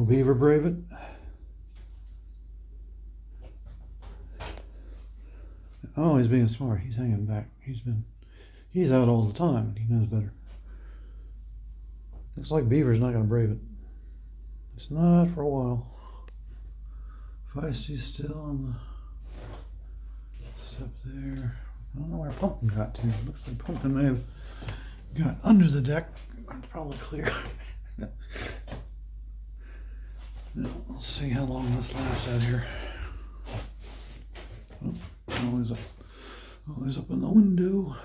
Beaver brave it? Oh, he's being smart. He's hanging back. He's out all the time. He knows better. Looks like Beaver's not going to brave it. It's not for a while. If I stay still on the up there, I don't know where Pumpkin got to. It looks like Pumpkin may have got under the deck. It's probably clear. We'll see how long this lasts out here. Oh, always up in the window.